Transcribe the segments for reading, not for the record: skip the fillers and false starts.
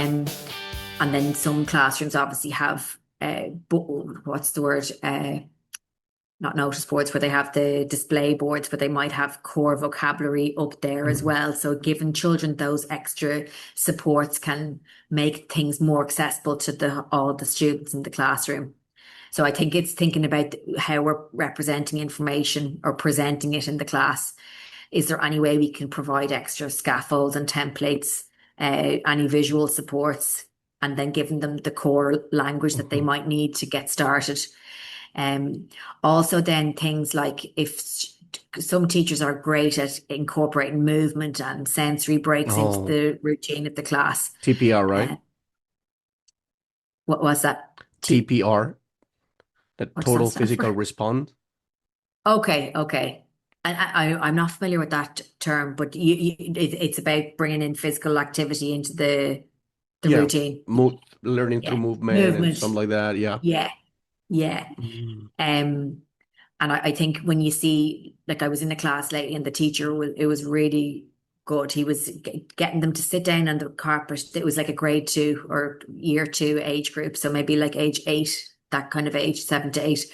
And then some classrooms obviously have, what's the word? Not notice boards, where they have the display boards, but they might have core vocabulary up there as well. So giving children those extra supports can make things more accessible to all the students in the classroom. So I think it's thinking about how we're representing information or presenting it in the class. Is there any way we can provide extra scaffolds and templates, any visual supports, and then giving them the core language that they might need to get started? Also then things like, if some teachers are great at incorporating movement and sensory breaks into Oh, the routine of the class. TPR, Uh, right? what was that? TPR, the What does that total stand physical for? response. Okay, okay. And I'm not familiar with that term, but it's about bringing in physical activity into the Yeah, routine. learning through Yeah, movement and movement. something like that. Yeah. Yeah, yeah. Mm. Um, and I think when you see, like, I was in a class lately, and the teacher it was really good. He was getting them to sit down on the carpet. It was like a grade two or year two age group, so maybe like age eight, that kind of age, 7 to 8.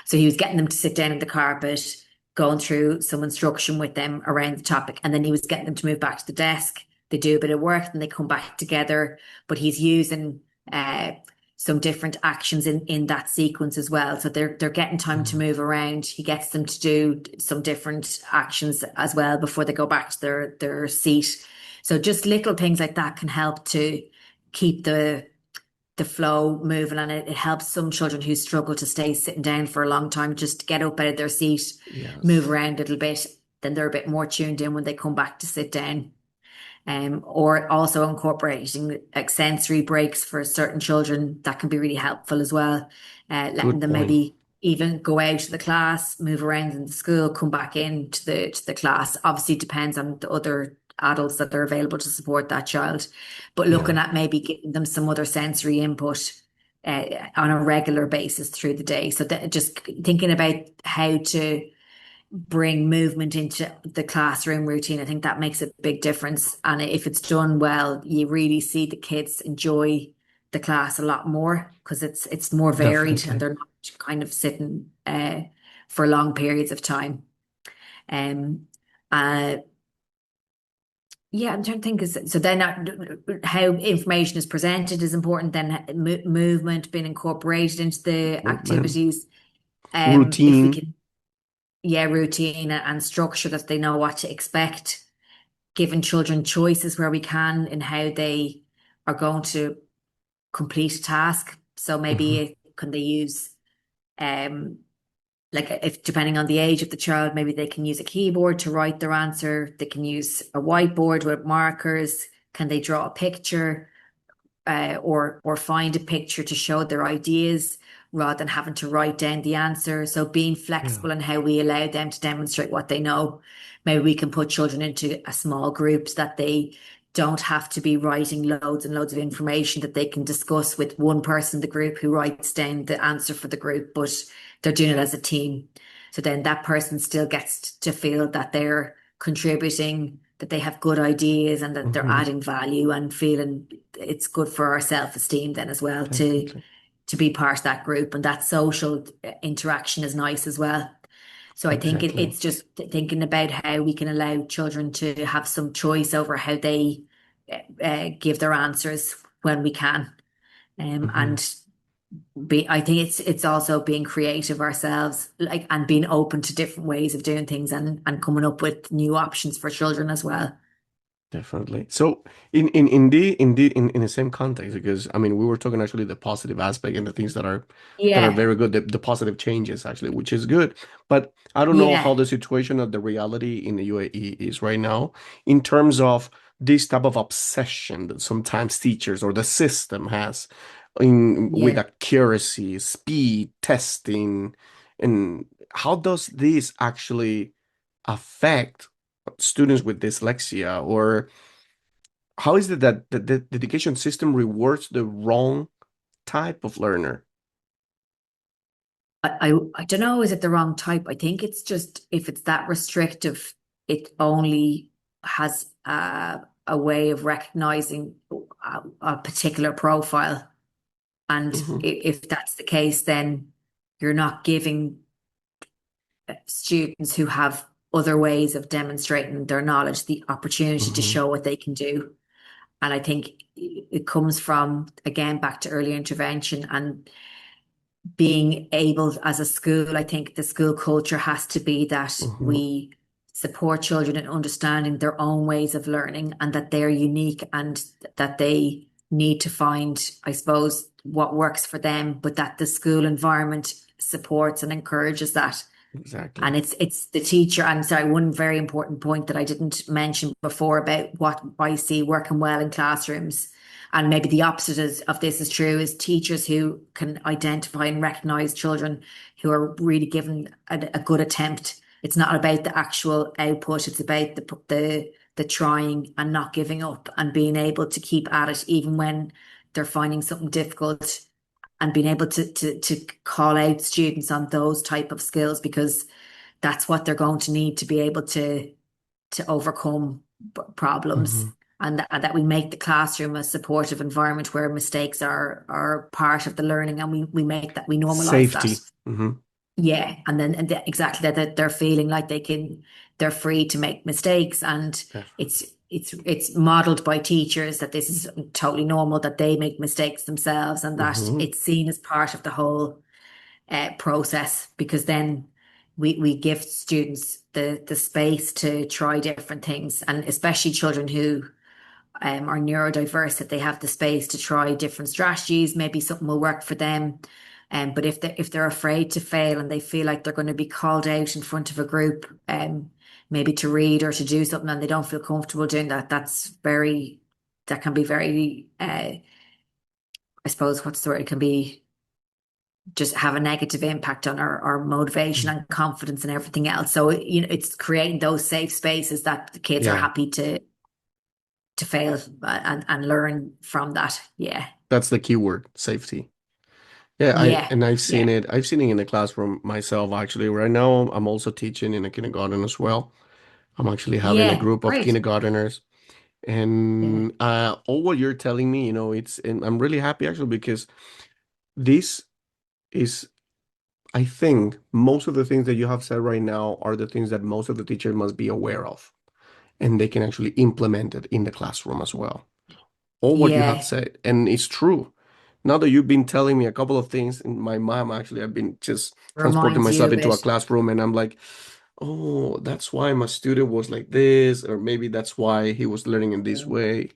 So he was getting them to sit down on the carpet, going through some instruction with them around the topic, and then he was getting them to move back to the desk. They do a bit of work, and they come back together. But he's using some different actions in that sequence as well. So they're getting time to Mm. move around. He gets them to do some different actions as well before they go back to their seat. So just little things like that can help to keep the flow moving, and it helps some children who struggle to stay sitting down for a long time just to get up out of their seat, move Yes. around a little bit. Then they're a bit more tuned in when they come back to sit down. Or also incorporating like sensory breaks for certain children, that can be really helpful as well. Letting Good them point. maybe even go out of the class, move around in the school, come back into the class. Obviously, it depends on the other adults that are available to support that child, but Yeah, looking at maybe giving them some other sensory input on a regular basis through the day. So that, just thinking about how to bring movement into the classroom routine, I think that makes a big difference. And if it's done well, you really see the kids enjoy the class a lot more, because it's more varied, and definitely. they're not kind of sitting for long periods of time. Um, uh, yeah, I'm trying to think. So then how information is presented is important. Then movement being incorporated into the Movement, activities. If we routine. can, yeah, routine and structure, that they know what to expect, giving children choices where we can in how they are going to complete a task. So Hmm. maybe can they use, um like, if depending on the age of the child, maybe they can use a keyboard to write their answer. They can use a whiteboard with markers. Can they draw a picture, or find a picture to show their ideas rather than having to write down the answer? So being Yeah. flexible in how we allow them to demonstrate what they know. Maybe we can put children into a small groups, that they don't have to be writing loads and loads of information, that they can discuss with one person in the group who writes down the answer for the group, but they're doing it as a team. So then that person still gets to feel that they're contributing, that they have good ideas, and that they're Hmm. adding value, and feeling it's good for our self-esteem then as well Definitely. to be part of that group. And that social interaction is nice as well. So I think Exactly. it's just thinking about how we can allow children to have some choice over how they give their answers when we can. Hmm. And I think it's also being creative ourselves, like, and being open to different ways of doing things, and coming up with new options for children as well. Definitely. So in the same context, because I mean we were talking actually the positive aspect and the things that are Yeah, very good, the positive changes actually, which is good. But I don't know how yeah, the situation of the reality in the UAE is right now in terms of this type of obsession that sometimes teachers or the system has in with yeah. accuracy, speed, testing, and how does this actually affect students with dyslexia, or how is it that the education system rewards the wrong type of learner? I don't know, is it the wrong type? I think it's just, if it's that restrictive, it only has a way of recognizing. a particular profile. And Hmm. if that's the case, then you're not giving students who have other ways of demonstrating their knowledge the opportunity to Hmm. show what they can do. And I think it comes from, again, back to early intervention and being able as a school. I think the school culture has to be that Hmm. we support children in understanding their own ways of learning and that they're unique and that they need to find, I suppose, what works for them, but that the school environment supports and encourages that. Exactly. And it's the teacher. And sorry, one very important point that I didn't mention before about what I see working well in classrooms, and maybe the opposite of this is true, is teachers who can identify and recognize children who are really given a good attempt. It's not about the actual output, it's about the trying and not giving up and being able to keep at it even when they're finding something difficult, and being able to call out students on those type of skills, because that's what they're going to need to be able to overcome problems, Hmm. and that we make the classroom a supportive environment where mistakes are part of the learning, and we make that, we normalize that. Safety. Hmm. Yeah, and then exactly that they're feeling like they're free to make mistakes, and Definitely. it's modeled by teachers that this is totally normal that they make mistakes themselves, and that Hmm. it's seen as part of the whole process, because then we give students the space to try different things, and especially children who are neurodiverse, that they have the space to try different strategies. Maybe something will work for them. But if they're afraid to fail and they feel like they're going to be called out in front of a group, maybe to read or to do something, and they don't feel comfortable doing that, that can be very, I suppose, what's the word? It can be just have a negative impact on our motivation and confidence and everything else. So, it's creating those safe spaces that the kids are Yeah, happy to fail and learn from that. Yeah. that's the key word, safety. Yeah, Yeah. I've Yeah. seen it. I've seen it in the classroom myself actually. Right now, I'm also teaching in a kindergarten as well. I'm actually having a Yeah. group of Great. kindergarteners. Yeah. And all what you're telling me, it's and I'm really happy actually because this is, I think, most of the things that you have said right now are the things that most of the teachers must be aware of, and they can actually implement it in the classroom as well. All what you have Yeah. said, and it's true. Now that you've been telling me a couple of things, and my mom actually, I've been just transporting Reminds you myself a into a bit. classroom, and I'm like, oh, that's why my student was like this, or maybe that's why he was learning in this Yeah. way.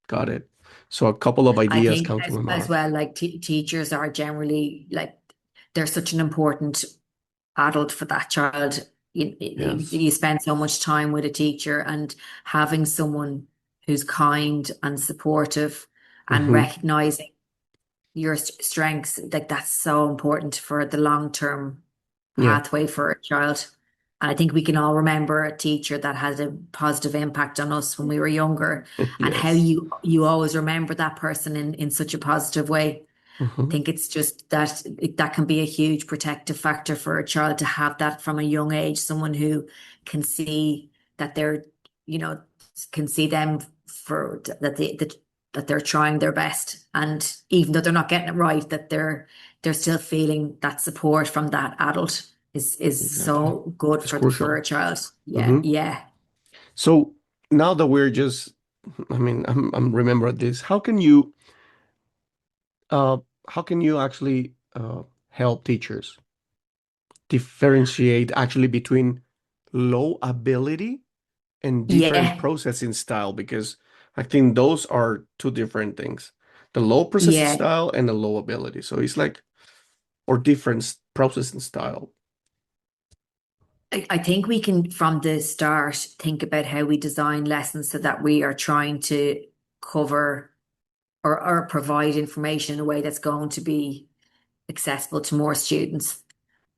Got it. So a couple of I ideas think come to my as mind. well, like teachers are generally like, they're such an important adult for that child. Yes. You spend so much time with a teacher, and having someone who's kind and supportive and Hmm. recognizing your strengths, like that's so important for the long-term Yeah. pathway for a child. And I think we can all remember a teacher that had a positive impact on us when we were younger, and how Yes. you always remember that person in such a positive way. I Hmm. think it's just that that can be a huge protective factor for a child to have that from a young age, someone who can see that they're, you know, can see them for that they're trying their best, and even though they're not getting it right, that they're still feeling that support from that adult is Exactly. so good It's for a crucial. child. Yeah, Hmm. yeah, So now that we're just, I mean, I'm remember this. Uh, how can you actually help teachers differentiate actually between low ability and different yeah, processing style? Because I think those are two different things. The low processing yeah. style and the low ability. So it's like, or different processing style. I think we can, from the start, think about how we design lessons so that we are trying to cover or provide information in a way that's going to be accessible to more students.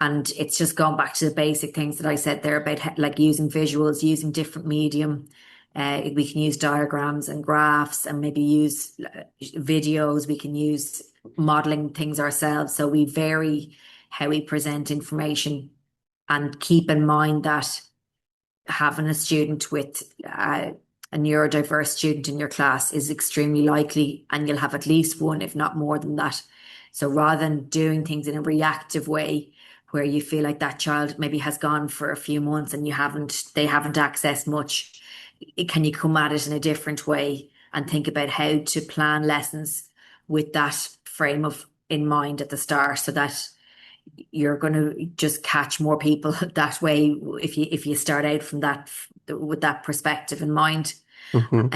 And it's just going back to the basic things that I said there about like using visuals, using different medium. We can use diagrams and graphs, and maybe use videos. We can use modeling things ourselves. So we vary how we present information, and keep in mind that having a student with a neurodiverse student in your class is extremely likely, and you'll have at least one, if not more than that. So rather than doing things in a reactive way, where you feel like that child maybe has gone for a few months and they haven't accessed much, can you come at it in a different way and think about how to plan lessons with that frame of in mind at the start, so that you're going to just catch more people that way if you start out from that with that perspective in mind. Hmm.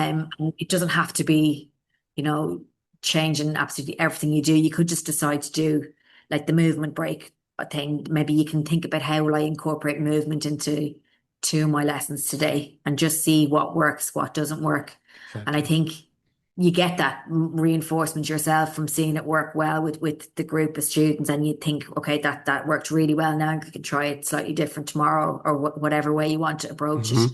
It doesn't have to be, you know, changing absolutely everything you do. You could just decide to do like the movement break thing. Maybe you can think about how will I incorporate movement into two of my lessons today and just see what works, what doesn't work. And I Exactly. think you get that reinforcement yourself from seeing it work well with the group of students, and you think, okay, that worked really well. Now I can try it slightly different tomorrow, or whatever way you want to approach it. Hmm.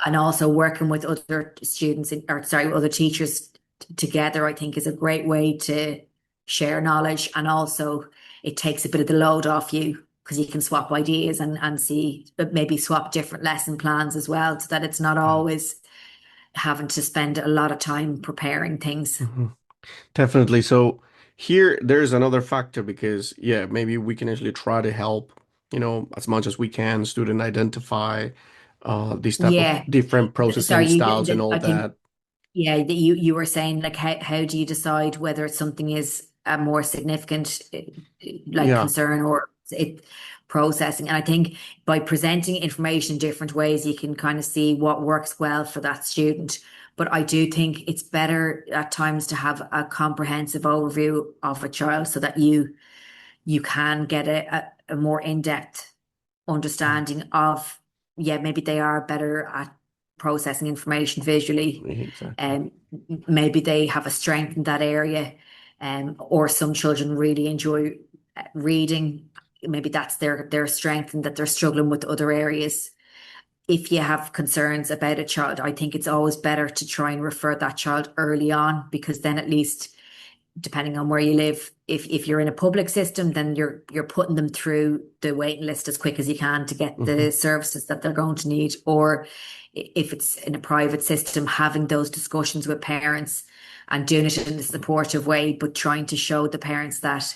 And also working with other students or sorry, other teachers together, I think is a great way to share knowledge. And also it takes a bit of the load off you because you can swap ideas and see, but maybe swap different lesson plans as well, so that it's not Yeah. always having to spend a lot of time preparing things. Hmm. Definitely. So here, there's another factor because, yeah, maybe we can actually try to help, as much as we can, student identify these type of Yeah. different processing Sorry, styles and all I think, that. yeah, you were saying like how do you decide whether something is a more significant like Yeah. concern or it processing? And I think by presenting information in different ways, you can kind of see what works well for that student. But I do think it's better at times to have a comprehensive overview of a child so that you can get a more in-depth Mm. understanding of, yeah, maybe they are better at processing information visually. Exactly. And maybe they have a strength in that area. Or some children really enjoy reading. Maybe that's their strength, and that they're struggling with other areas. If you have concerns about a child, I think it's always better to try and refer that child early on, because then at least, depending on where you live, if you're in a public system, then you're putting them through the waiting list as quick as you can to get Hmm. the services that they're going to need. Or if it's in a private system, having those discussions with parents and doing it in a supportive way, but trying to show the parents that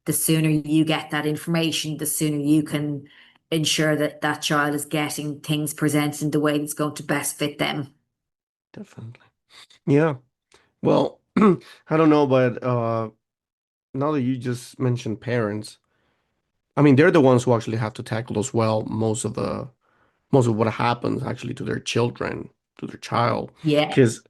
the sooner you get that information, the sooner you can ensure that that child is getting things presented in the way that's going to best fit them. Definitely. Yeah. Well, I don't know, but now that you just mentioned parents, I mean, they're the ones who actually have to tackle as well most of what happens actually to their children, to their child, Yeah, because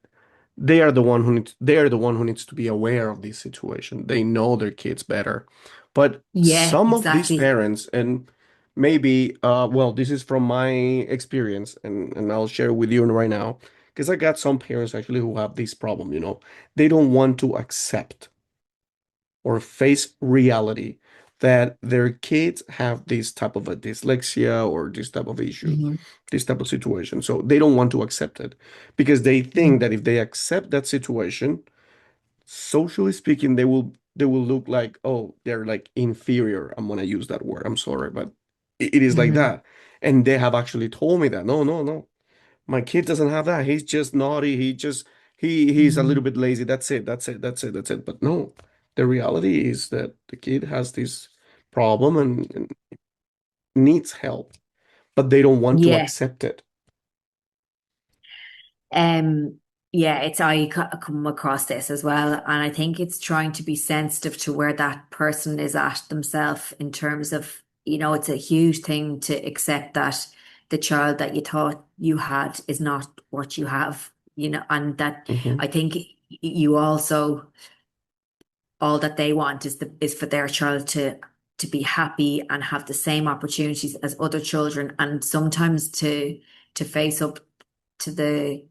they are the one who needs to be aware of this situation. They know their kids better. But yeah, some of these exactly. parents, and maybe well, this is from my experience, and I'll share with you right now, because I got some parents actually who have this problem, they don't want to accept or face reality that their kids have this type of a dyslexia or this type of issue, Hmm. this type of situation. So they don't want to accept it because they think Hmm. that if they accept that situation, socially speaking, they will look like, oh, they're like inferior. I'm gonna use that word. I'm sorry, but it is like Hmm. that. And they have actually told me that, no, no, no. My kid doesn't have that. He's just naughty. He's a little Hmm. bit lazy. That's it. That's it. That's it. That's it. But no, the reality is that the kid has this problem and needs help, but they don't want to Yeah. accept it. Um, yeah, it's come across this as well, and I think it's trying to be sensitive to where that person is at themselves in terms of, it's a huge thing to accept that the child that you thought you had is not what you have, and that Hmm. I think you also, all that they want is for their child to be happy and have the same opportunities as other children, and sometimes to face up to the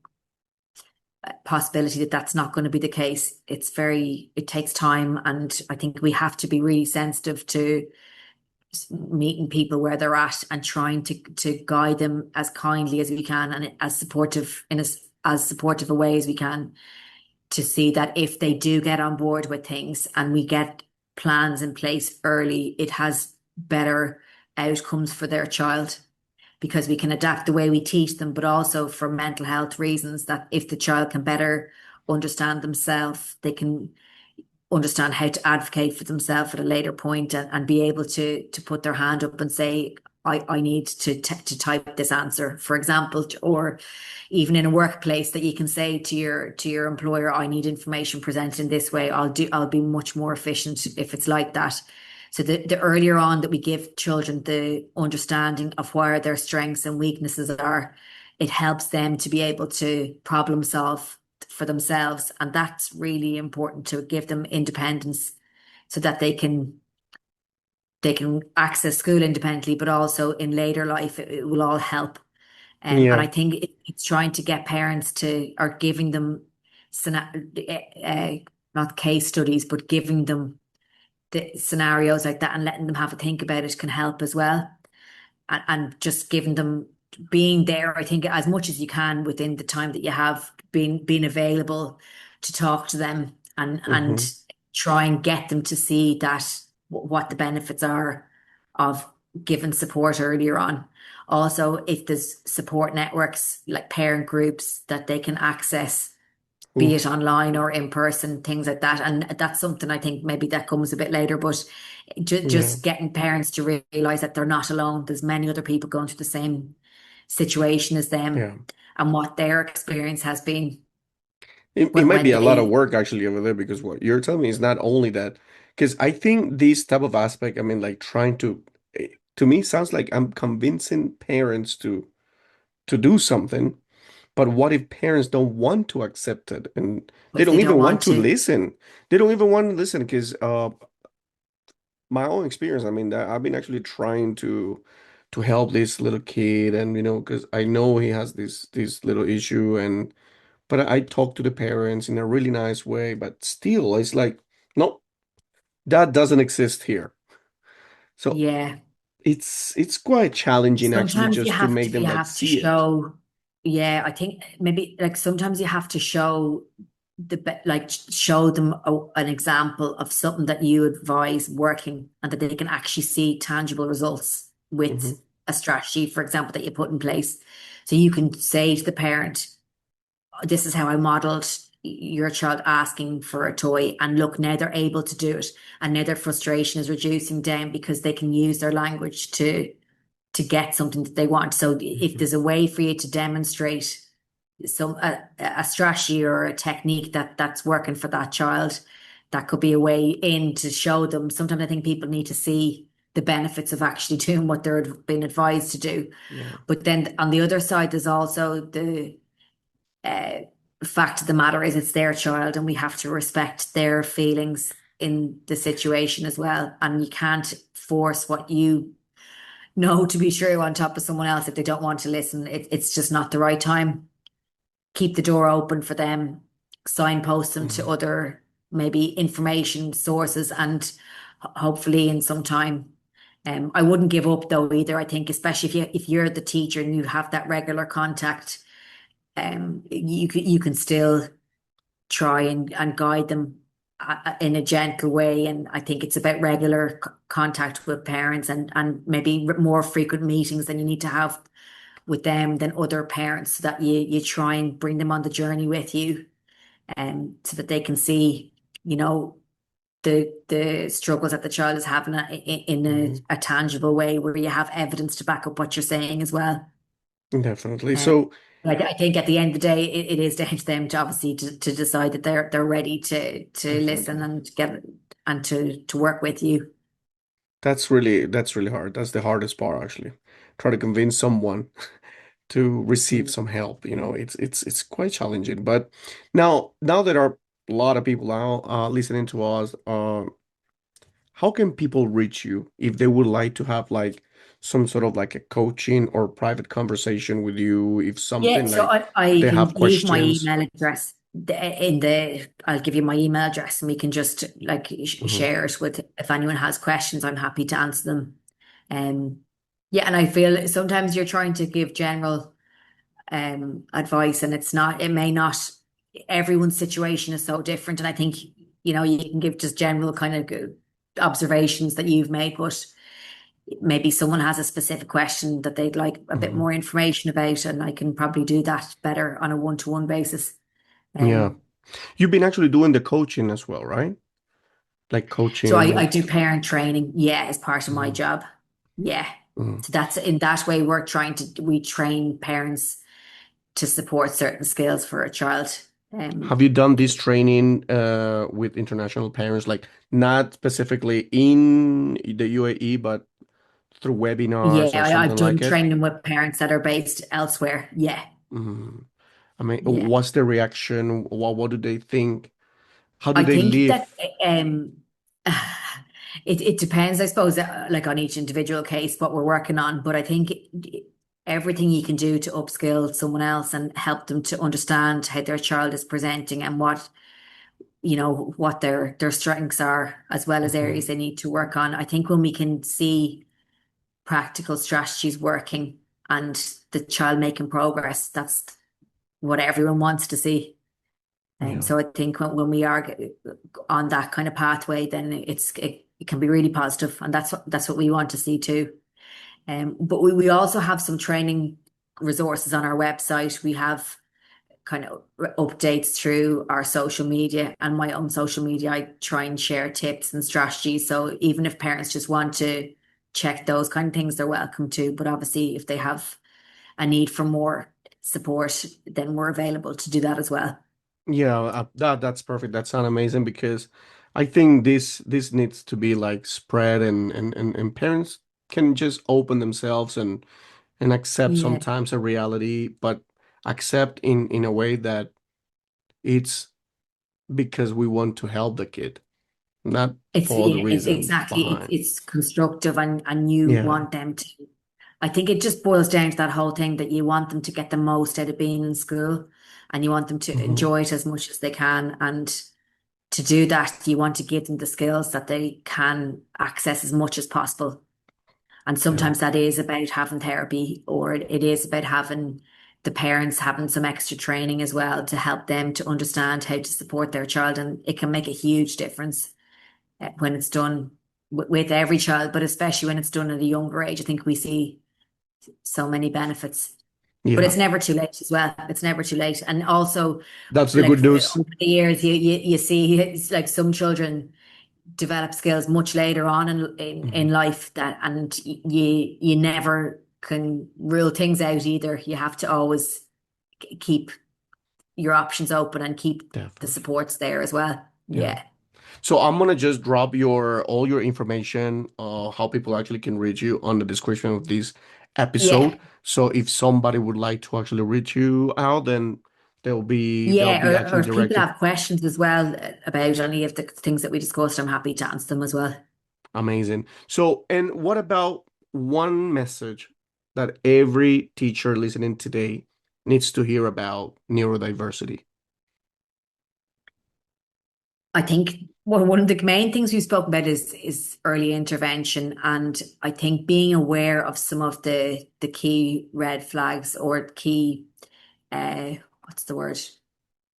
possibility that that's not going to be the case. It takes time. And I think we have to be really sensitive to meeting people where they're at and trying to guide them as kindly as we can and as supportive as supportive a way as we can, to see that if they do get on board with things and we get plans in place early, it has better outcomes for their child. because we can adapt the way we teach them, but also for mental health reasons, that if the child can better understand themselves, they can understand how to advocate for themselves at a later point, and be able to put their hand up and say, I need to type this answer, for example, or even in a workplace that you can say to your employer, I need information presented in this way. I'll be much more efficient if it's like that. So the earlier on that we give children the understanding of where their strengths and weaknesses are, it helps them to be able to problem solve for themselves. And that's really important, to give them independence so that they can access school independently, but also in later life, it will all help. And Yeah. I think it's trying to get parents to, or giving them, uh, not case studies, but giving them the scenarios like that and letting them have a think about it can help as well. And just giving them, being there, I think, as much as you can within the time that you have, being available to talk to them, Hmm. and try and get them to see that what the benefits are of giving support earlier on. Also, if there's support networks like parent groups that they can access, be it Oof. online or in person, things like that. And that's something I think maybe that comes a bit later, but Yeah. just getting parents to realize that they're not alone. There's many other people going through the same situation as them, Yeah. and what their experience has been It might when be a lot of they, work actually over there, because what you're telling me is not only that, because I think this type of aspect, I mean, like trying to me sounds like I'm convincing parents to do something, but what if parents don't want to accept it, and they if they don't don't even want want to to. listen? They don't even want to listen because my own experience, I mean, that I've been actually trying to help this little kid, and because I know he has this little issue, and but I talk to the parents in a really nice way, but still, it's like, no, that doesn't exist here. So Yeah. it's quite challenging actually Sometimes just to make them you like have to see it. show, yeah, I think maybe like sometimes you have to show like show them an example of something that you advise working, and that they can actually see tangible results with Hmm. a strategy, for example, that you put in place. So you can say to the parent, this is how I modeled your child asking for a toy, and look, now they're able to do it, and now their frustration is reducing down because they can use their language to get something that they want. So if Hmm. there's a way for you to demonstrate a strategy or a technique that's working for that child, that could be a way in to show them. Sometimes I think people need to see the benefits of actually doing what they're being advised to do. Yeah. But then on the other side, there's also the uh, fact of the matter is it's their child, and we have to respect their feelings in the situation as well. And you can't force what you know to be true on top of someone else if they don't want to listen. It's just not the right time. Keep the door open for them, signpost them to Hmm. other maybe information sources, and hopefully in some time. I wouldn't give up though either. I think especially if you're the teacher and you have that regular contact, you can still try and guide them in a gentle way. And I think it's about regular contact with parents, and maybe more frequent meetings than you need to have with them than other parents, so that you try and bring them on the journey with you, so that they can see, you know, the struggles that the child is having in Hmm. a tangible way, where you have evidence to back up what you're saying as well. Definitely. Um, So like I think at the end of the day, it is down to them to obviously to decide that they're ready to listen definitely. and get and to work with you. That's really hard. That's the hardest part actually. Try to convince someone to receive Mm. some help. It's quite challenging. But now there are a lot of people now listening to us. How can people reach you if they would like to have like some sort of like a coaching or private conversation with you, if Yeah, something so like I they can have leave my questions? email address I'll give you my email address, and we can just like Hmm. share it with, if anyone has questions, I'm happy to answer them. Um, yeah, and I feel sometimes you're trying to give general advice, and it may not, everyone's situation is so different. And I think, you can give just general kind of observations that you've made, but maybe someone has a specific question that they'd like a bit Mhm. more information about, and I can probably do that better on a one-to-one basis. Yeah. Um, You've been actually doing the coaching as well, right? Like so I coaching. do parent training, yeah, as part of my Mhm. job. Yeah. Mhm. So that's in that way we train parents to support certain skills for a child. Um, Have you done this training with international parents, like not specifically in the UAE, but through yeah, webinars or I've something done like it? training with parents that are based elsewhere. Yeah, Mhm. I mean, yeah. what's the reaction? What do they think? How do I they think that live? um, it depends, I suppose, like on each individual case, what we're working on. But I think everything you can do to upskill someone else and help them to understand how their child is presenting and what, what their strengths are, as well as Mhm. areas they need to work on. I think when we can see practical strategies working and the child making progress, that's what everyone wants to see. And Yeah. so I think when we are on that kind of pathway, then it can be really positive, and that's what we want to see too. But we also have some training resources on our website. We have kind of updates through our social media and my own social media. I try and share tips and strategies. So even if parents just want to check those kind of things, they're welcome to. But obviously, if they have a need for more support, then we're available to do that as well. Yeah, that's perfect. That sounds amazing because I think this needs to be like spread and parents can just open themselves and accept Yeah. sometimes a reality, but accept in a way that it's because we want to help the kid, not It's for other yeah, it's reasons exactly behind. it's constructive, and you Yeah. want them to. I think it just boils down to that whole thing that you want them to get the most out of being in school, and you want them to Hmm. enjoy it as much as they can. And to do that, you want to give them the skills that they can access as much as possible. And Yeah. sometimes that is about having therapy, or it is about having the parents having some extra training as well to help them to understand how to support their child, and it can make a huge difference when it's done with every child, but especially when it's done at a younger age. I think we see so many benefits. But Yeah. it's never too late as well. It's never too late. And also, That's the like good news. over the years, you see it's like some children develop skills much later on in Mhm. life, that and you never can rule things out either. You have to always keep your options open and keep the Definitely. supports there as well. Yeah. Yeah. So I'm gonna just drop your all your information, how people actually can reach you on the description of this Yeah. episode. So if somebody would like to actually reach you out, then they'll Yeah, be or actually if people directed. have questions as well about any of the things that we discussed, I'm happy to answer them as well. Amazing. So, and what about one message that every teacher listening today needs to hear about neurodiversity? I think one of the main things we spoke about is early intervention, and I think being aware of some of the key red flags or key what's the word?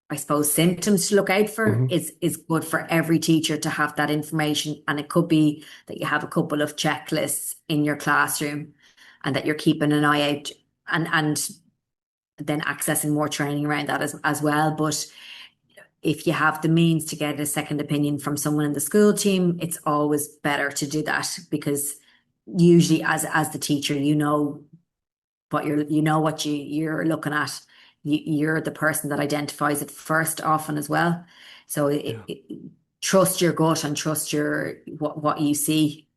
I suppose symptoms to look out for Hmm. is good for every teacher to have that information. And it could be that you have a couple of checklists in your classroom and that you're keeping an eye out, and then accessing more training around that as well. But if you have the means to get a second opinion from someone in the school team, it's always better to do that, because usually as the teacher, what you're looking at. You're the person that identifies it first often as well. So Yeah. trust your gut and trust your what you see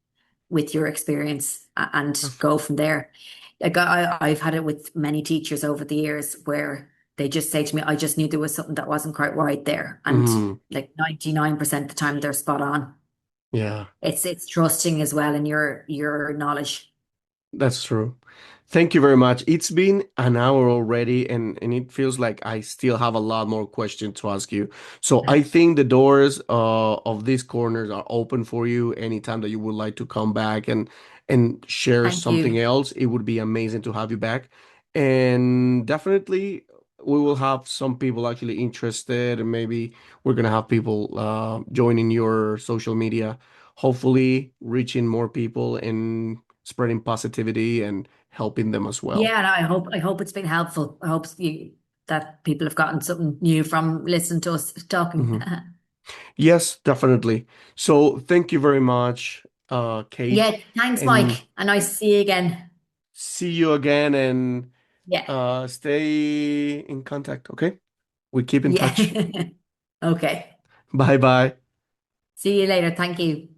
with your experience, and Perfect. go from there. Like I've had it with many teachers over the years where they just say to me, I just knew there was something that wasn't quite right there. And Hmm. like 99% of the time they're spot on. Yeah. It's trusting as well in your knowledge. That's true. Thank you very much. It's been an hour already, and it feels like I still have a lot more questions to ask you. So I think the doors of these corners are open for you anytime that you would like to come back and share Thank something you. else. It would be amazing to have you back. And definitely we will have some people actually interested, and maybe we're gonna have people joining your social media, hopefully reaching more people and spreading positivity and helping them as well. Yeah, and I hope it's been helpful. I hope that people have gotten something new from listening to us talking. Mhm. Yes, definitely. So thank you very much, Kate, Yeah, thanks, and Mike. And nice to see you again. see you again and Yeah. stay in contact, okay? We keep in touch. Yeah. Okay. Bye bye. See you later. Thank you.